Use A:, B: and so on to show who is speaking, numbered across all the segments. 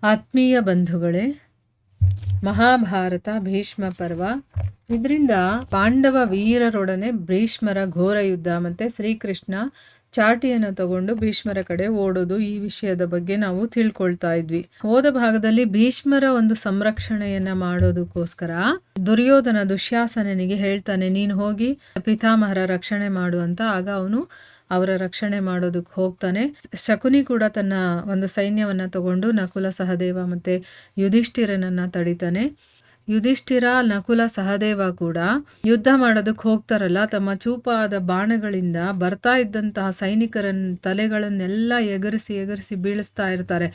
A: ಆತ್ಮೀಯ ಬಂಧುಗಳೇ, ಮಹಾಭಾರತ ಭೀಷ್ಮ ಪರ್ವ. ಇದರಿಂದ ಪಾಂಡವ ವೀರರೊಡನೆ ಭೀಷ್ಮರ ಘೋರ ಯುದ್ಧ ಮತ್ತು ಶ್ರೀಕೃಷ್ಣ ಚಾಟಿಯನ್ನು ತಗೊಂಡು ಭೀಷ್ಮರ ಕಡೆ ಓಡೋದು, ಈ ವಿಷಯದ ಬಗ್ಗೆ ನಾವು ತಿಳ್ಕೊಳ್ತಾ ಇದ್ವಿ. ಹೋದ ಭಾಗದಲ್ಲಿ ಭೀಷ್ಮರ ಒಂದು ಸಂರಕ್ಷಣೆಯನ್ನ ಮಾಡೋದಕ್ಕೋಸ್ಕರ ದುರ್ಯೋಧನ ದುಶ್ಯಾಸನನಿಗೆ ಹೇಳ್ತಾನೆ, ನೀನು ಹೋಗಿ ಪಿತಾಮಹರ ರಕ್ಷಣೆ ಮಾಡು ಅಂತ. ಆಗ ಅವನು ಅವರ ರಕ್ಷಣೆ ಮಾಡೋದಕ್ಕೆ ಹೋಗ್ತಾನೆ. ಶಕುನಿ ಕೂಡ ತನ್ನ ಒಂದು ಸೈನ್ಯವನ್ನ ತಗೊಂಡು ನಕುಲ ಸಹದೇವ ಮತ್ತೆ ಯುಧಿಷ್ಠಿರನನ್ನ ತಡಿತಾನೆ. ಯುಧಿಷ್ಠಿರ, ನಕುಲ, ಸಹದೇವ ಕೂಡ ಯುದ್ಧ ಮಾಡೋದಕ್ಕೆ ಹೋಗ್ತಾರಲ್ಲ, ತಮ್ಮ ಚೂಪಾದ ಬಾಣಗಳಿಂದ ಬರ್ತಾ ಇದ್ದಂತಹ ಸೈನಿಕರ ತಲೆಗಳನ್ನೆಲ್ಲ ಎಗರಿಸಿ ಬೀಳಿಸ್ತಾ ಇರ್ತಾರೆ.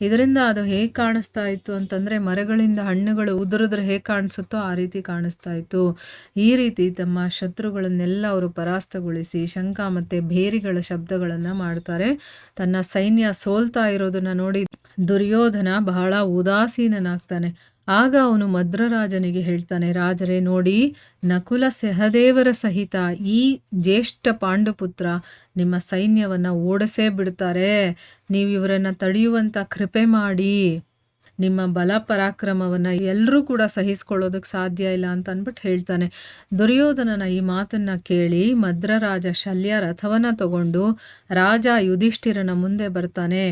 A: ಇದರಿಂದ ಅದು ಹೇಗೆ ಕಾಣಿಸ್ತಾ ಇತ್ತು ಅಂತಂದ್ರೆ, ಮರಗಳಿಂದ ಹಣ್ಣುಗಳು ಉದುರಿದ್ರೆ ಹೇಗೆ ಕಾಣಿಸುತ್ತೋ ಆ ರೀತಿ ಕಾಣಿಸ್ತಾ ಇತ್ತು. ಈ ರೀತಿ ತಮ್ಮ ಶತ್ರುಗಳನ್ನೆಲ್ಲ ಅವರು ಪರಾಸ್ತಗೊಳಿಸಿ ಶಂಖ ಮತ್ತೆ ಭೇರಿಗಳ ಶಬ್ದಗಳನ್ನ ಮಾಡ್ತಾರೆ. ತನ್ನ ಸೈನ್ಯ ಸೋಲ್ತಾ ಇರೋದನ್ನ ನೋಡಿ ದುರ್ಯೋಧನ ಬಹಳ ಉದಾಸೀನನಾಗ್ತಾನೆ. ಆಗ ಅವನು ಮದ್ರರಾಜನಿಗೆ ಹೇಳ್ತಾನೆ, ರಾಜರೇ ನೋಡಿ, ನಕುಲ ಸಹದೇವರ ಸಹಿತ ಈ ಜ್ಯೇಷ್ಠ ಪಾಂಡುಪುತ್ರ ನಿಮ್ಮ ಸೈನ್ಯವನ್ನ ಓಡಿಸೇ ಬಿಡ್ತಾರೆ. ನೀವು ಇವರನ್ನ ತಡೆಯುವಂತ ಕೃಪೆ ಮಾಡಿ. ನಿಮ್ಮ ಬಲ ಪರಾಕ್ರಮವನ್ನ ಎಲ್ಲರೂ ಕೂಡ ಸಹಿಸ್ಕೊಳ್ಳೋದಕ್ಕೆ ಸಾಧ್ಯ ಇಲ್ಲ ಅಂತ ಅಂದ್ಬಿಟ್ಟು ಹೇಳ್ತಾನೆ. ದುರ್ಯೋಧನನ ಈ ಮಾತನ್ನ ಕೇಳಿ ಮದ್ರರಾಜ ಶಲ್ಯ ರಥವನ್ನ ತಗೊಂಡು ರಾಜ ಯುಧಿಷ್ಠಿರನ ಮುಂದೆ ಬರ್ತಾನೆ.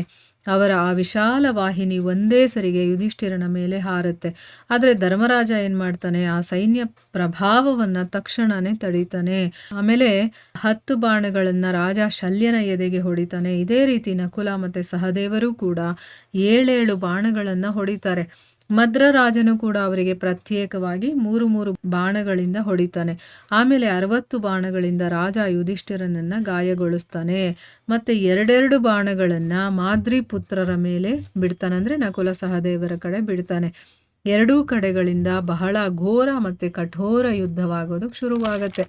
A: ಅವರ ಆ ವಿಶಾಲ ವಾಹಿನಿ ಒಂದೇ ಸರಿಗೆ ಯುಧಿಷ್ಠಿರನ ಮೇಲೆ ಹಾರುತ್ತೆ. ಆದರೆ ಧರ್ಮರಾಜ ಏನ್ ಮಾಡ್ತಾನೆ, ಆ ಸೈನ್ಯ ಪ್ರಭಾವವನ್ನ ತಕ್ಷಣನೇ ತಡೀತಾನೆ. ಆಮೇಲೆ 10 ಬಾಣಗಳನ್ನ ರಾಜ ಶಲ್ಯನ ಎದೆಗೆ ಹೊಡಿತಾನೆ. ಇದೇ ರೀತಿ ನಕುಲ ಮತ್ತೆ ಸಹದೇವರು ಕೂಡ 7 ಬಾಣಗಳನ್ನ ಹೊಡಿತಾರೆ. ಮದ್ರರಾಜನು ಕೂಡ ಅವರಿಗೆ ಪ್ರತ್ಯೇಕವಾಗಿ 3 ಬಾಣಗಳಿಂದ ಹೊಡಿತಾನೆ. ಆಮೇಲೆ 60 ಬಾಣಗಳಿಂದ ರಾಜ ಯುಧಿಷ್ಠಿರನನ್ನ ಗಾಯಗೊಳಿಸ್ತಾನೆ. ಮತ್ತೆ 2 ಬಾಣಗಳನ್ನ ಮಾದ್ರಿ ಪುತ್ರರ ಮೇಲೆ ಬಿಡ್ತಾನೆ, ಅಂದ್ರೆ ನಕುಲ ಸಹದೇವರ ಕಡೆ ಬಿಡ್ತಾನೆ. 2 ಕಡೆಗಳಿಂದ ಬಹಳ ಘೋರ ಮತ್ತೆ ಕಠೋರ ಯುದ್ಧವಾಗೋದಕ್ಕೆ ಶುರುವಾಗತ್ತೆ.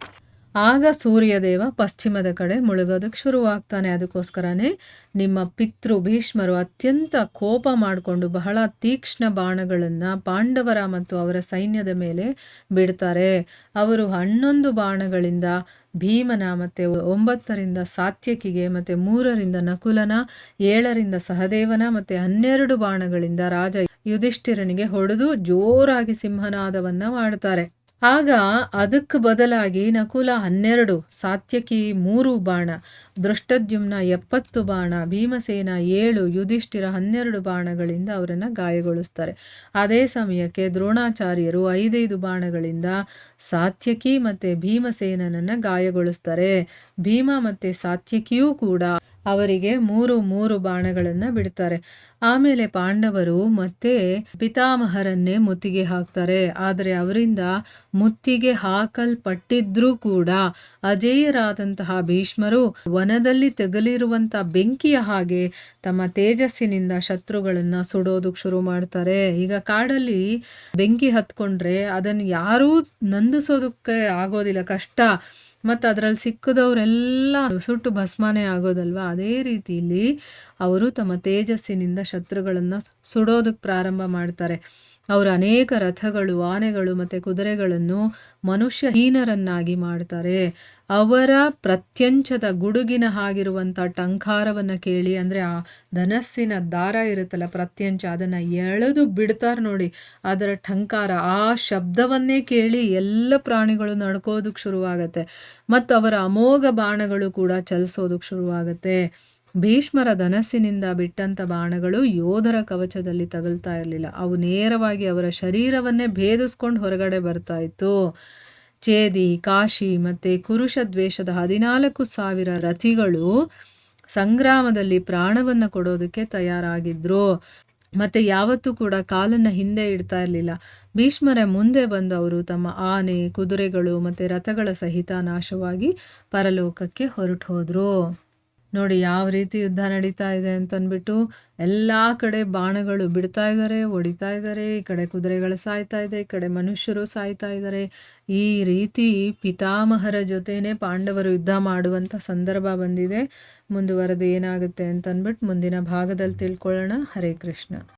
A: ಆಗ ಸೂರ್ಯದೇವ ಪಶ್ಚಿಮದ ಕಡೆ ಮುಳುಗೋದಕ್ಕೆ ಶುರುವಾಗ್ತಾನೆ. ಅದಕ್ಕೋಸ್ಕರನೇ ನಿಮ್ಮ ಪಿತೃ ಭೀಷ್ಮರು ಅತ್ಯಂತ ಕೋಪ ಮಾಡಿಕೊಂಡು ಬಹಳ ತೀಕ್ಷ್ಣ ಬಾಣಗಳನ್ನ ಪಾಂಡವರ ಮತ್ತು ಅವರ ಸೈನ್ಯದ ಮೇಲೆ ಬಿಡ್ತಾರೆ. ಅವರು 11 ಬಾಣಗಳಿಂದ ಭೀಮನ ಮತ್ತೆ 9ರಿಂದ ಸಾತ್ಯಕಿಗೆ ಮತ್ತೆ 3ರಿಂದ ನಕುಲನ 7ರಿಂದ ಸಹದೇವನ ಮತ್ತೆ 12 ಬಾಣಗಳಿಂದ ರಾಜ ಯುಧಿಷ್ಠಿರನಿಗೆ ಹೊಡೆದು ಜೋರಾಗಿ ಸಿಂಹನಾದವನ್ನ ಮಾಡ್ತಾರೆ. ಆಗ ಅದಕ್ಕೆ ಬದಲಾಗಿ ನಕುಲ 12, ಸಾತ್ಯಕಿ 3 ಬಾಣ, ದೃಷ್ಟದ್ಯುಮ್ನ 70 ಬಾಣ, ಭೀಮಸೇನ 7, ಯುಧಿಷ್ಠಿರ 12 ಬಾಣಗಳಿಂದ ಅವರನ್ನ ಗಾಯಗೊಳಿಸ್ತಾರೆ. ಅದೇ ಸಮಯಕ್ಕೆ ದ್ರೋಣಾಚಾರ್ಯರು 5 ಬಾಣಗಳಿಂದ ಸಾತ್ಯಕಿ ಮತ್ತೆ ಭೀಮಸೇನನನ್ನ ಗಾಯಗೊಳಿಸ್ತಾರೆ. ಭೀಮ ಮತ್ತೆ ಸಾತ್ಯಕಿಯೂ ಕೂಡ ಅವರಿಗೆ 3 ಬಾಣಗಳನ್ನ ಬಿಡ್ತಾರೆ. ಆಮೇಲೆ ಪಾಂಡವರು ಮತ್ತೆ ಪಿತಾಮಹರನ್ನೇ ಮುತ್ತಿಗೆ ಹಾಕ್ತಾರೆ. ಆದರೆ ಅವರಿಂದ ಮುತ್ತಿಗೆ ಹಾಕಲ್ಪಟ್ಟಿದ್ರೂ ಕೂಡ ಅಜೇಯರಾದಂತಹ ಭೀಷ್ಮರು ವನದಲ್ಲಿ ತೆಗಲಿರುವಂತ ಬೆಂಕಿಯ ಹಾಗೆ ತಮ್ಮ ತೇಜಸ್ಸಿನಿಂದ ಶತ್ರುಗಳನ್ನ ಸುಡೋದಕ್ಕೆ ಶುರು ಮಾಡ್ತಾರೆ. ಈಗ ಕಾಡಲ್ಲಿ ಬೆಂಕಿ ಹತ್ಕೊಂಡ್ರೆ ಅದನ್ನು ಯಾರೂ ನಂದಿಸೋದಕ್ಕೆ ಆಗೋದಿಲ್ಲ, ಕಷ್ಟ. ಮತ್ತು ಅದರಲ್ಲಿ ಸಿಕ್ಕದವರೆಲ್ಲ ಸುಟ್ಟು ಭಸ್ಮನೇ ಆಗೋದಲ್ವಾ. ಅದೇ ರೀತಿಯಲ್ಲಿ ಅವರು ತಮ್ಮ ತೇಜಸ್ಸಿನಿಂದ ಶತ್ರುಗಳನ್ನು ಸುಡೋದಕ್ಕೆ ಪ್ರಾರಂಭ ಮಾಡ್ತಾರೆ. ಅವರು ಅನೇಕ ರಥಗಳು, ಆನೆಗಳು ಮತ್ತು ಕುದುರೆಗಳನ್ನು ಮನುಷ್ಯಹೀನರನ್ನಾಗಿ ಮಾಡ್ತಾರೆ. ಅವರ ಪ್ರತ್ಯಂಚದ ಗುಡುಗಿನ ಹಾಗಿರುವಂಥ ಟಂಕಾರವನ್ನು ಕೇಳಿ, ಅಂದರೆ ಆ ಧನಸ್ಸಿನ ದಾರ ಇರುತ್ತಲ್ಲ ಪ್ರತ್ಯಂಚ, ಅದನ್ನು ಎಳೆದು ಬಿಡ್ತಾರೆ ನೋಡಿ. ಅದರ ಟಂಕಾರ, ಆ ಶಬ್ದವನ್ನೇ ಕೇಳಿ ಎಲ್ಲ ಪ್ರಾಣಿಗಳು ನಡ್ಕೋದಕ್ಕೆ ಶುರುವಾಗತ್ತೆ. ಮತ್ತು ಅವರ ಅಮೋಘ ಬಾಣಗಳು ಕೂಡ ಚಲಿಸೋದಕ್ಕೆ ಶುರುವಾಗತ್ತೆ. ಭೀಷ್ಮರ ಧನಸ್ಸಿನಿಂದ ಬಿಟ್ಟಂತ ಬಾಣಗಳು ಯೋಧರ ಕವಚದಲ್ಲಿ ತಗಲ್ತಾ ಇರಲಿಲ್ಲ. ಅವು ನೇರವಾಗಿ ಅವರ ಶರೀರವನ್ನೇ ಭೇದಿಸ್ಕೊಂಡು ಹೊರಗಡೆ ಬರ್ತಾ ಇತ್ತು. ಚೇದಿ, ಕಾಶಿ ಮತ್ತೆ ಕುರುಷ ದ್ವೇಷದ 14,000 ರಥಿಗಳು ಸಂಗ್ರಾಮದಲ್ಲಿ ಪ್ರಾಣವನ್ನ ಕೊಡೋದಕ್ಕೆ ತಯಾರಾಗಿದ್ರು. ಮತ್ತೆ ಯಾವತ್ತೂ ಕೂಡ ಕಾಲನ್ನ ಹಿಂದೆ ಇಡ್ತಾ ಇರಲಿಲ್ಲ. ಭೀಷ್ಮರ ಮುಂದೆ ಬಂದವರು ತಮ್ಮ ಆನೆ, ಕುದುರೆಗಳು ಮತ್ತೆ ರಥಗಳ ಸಹಿತ ನಾಶವಾಗಿ ಪರಲೋಕಕ್ಕೆ ಹೊರಟು ಹೋದ್ರು. ನೋಡಿ ಯಾವ ರೀತಿ ಯುದ್ಧ ನಡೀತಾ ಇದೆ ಅಂತಂದ್ಬಿಟ್ಟು. ಎಲ್ಲ ಕಡೆ ಬಾಣಗಳು ಬಿಡ್ತಾ ಇದ್ದಾರೆ, ಹೊಡಿತಾ ಇದ್ದಾರೆ. ಈ ಕಡೆ ಕುದುರೆಗಳು ಸಾಯ್ತಾ ಇದೆ, ಈ ಕಡೆ ಮನುಷ್ಯರು ಸಾಯ್ತಾ ಇದ್ದಾರೆ. ಈ ರೀತಿ ಪಿತಾಮಹರ ಜೊತೆನೆ ಪಾಂಡವರು ಯುದ್ಧ ಮಾಡುವಂಥ ಸಂದರ್ಭ ಬಂದಿದೆ. ಮುಂದುವರೆದು ಏನಾಗುತ್ತೆ ಅಂತಂದ್ಬಿಟ್ಟು ಮುಂದಿನ ಭಾಗದಲ್ಲಿ ತಿಳ್ಕೊಳ್ಳೋಣ. ಹರೇ ಕೃಷ್ಣ.